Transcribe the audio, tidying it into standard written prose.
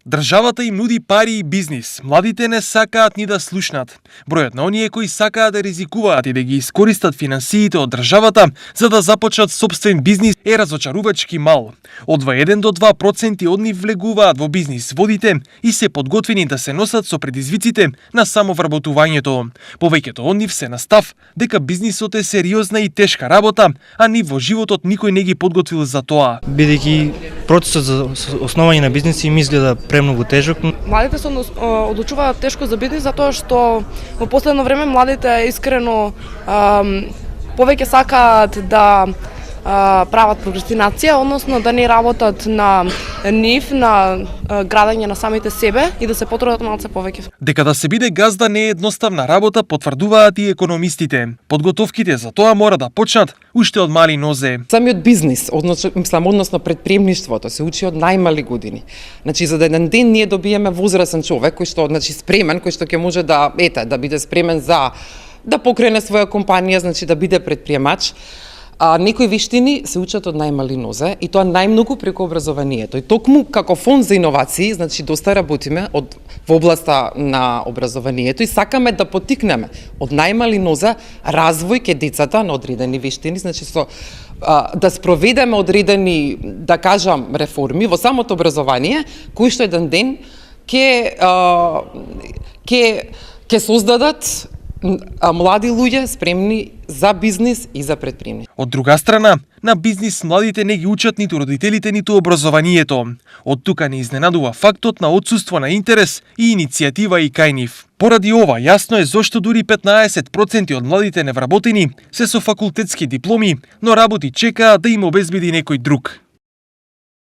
Државата им нуди пари и бизнис. Младите не сакаат ни да слушнат. Бројот на оние кои сакаат да ризикуваат и да ги искористат финансиите од државата за да започнат собствен бизнис е разочарувачки мал. Од 1 до 2% од нив влегуваат во бизнис водите и се подготвени да се носат со предизвиците на самовработувањето. Повеќето од нив се на став дека бизнисот е сериозна и тешка работа, а нив во животот никој не ги подготвил за тоа. Бидејќи процесот за основање на бизнис им изгледа премногу тежок. Младите се одлучуваат тешко за бизнис затоа што во последно време младите искрено повеќе сакаат да прават прокрастинација, односно да не работат на нив, на градење на самите себе и да се потрудат малце повеќе. Дека да се биде газда не е едноставна работа, потврдуваат и економистите. Подготовките за тоа мора да почнат уште од мали нозе. Самиот бизнис, односно предприемништвото се учи од најмали години. Значи за да еден ден ние добиеме возрасен човек кој што спремен, кој што ќе може да биде спремен за да покрене своја компанија, значи да биде предприемач. Некои виштини се учат од најмали нозе и тоа најмногу преку образованието. И токму како фонд за иновации, значи доста работиме во областа на образованието и сакаме да поттикнеме од најмали нозе развој ке децата на одредени виштини, значи да спроведеме одредени, да кажам, реформи во самото образование, кои што еден ден ќе создадат млади луѓе спремни за бизнис и за предприемни. Од друга страна, на бизнис младите не ги учат ниту родителите, ниту образованието. Од тука не изненадува фактот на отсуство на интерес и иницијатива и кај нив. Поради ова, јасно е зошто дури 15% од младите невработени се со факултетски дипломи, но работи чекаат да им обезбеди некој друг.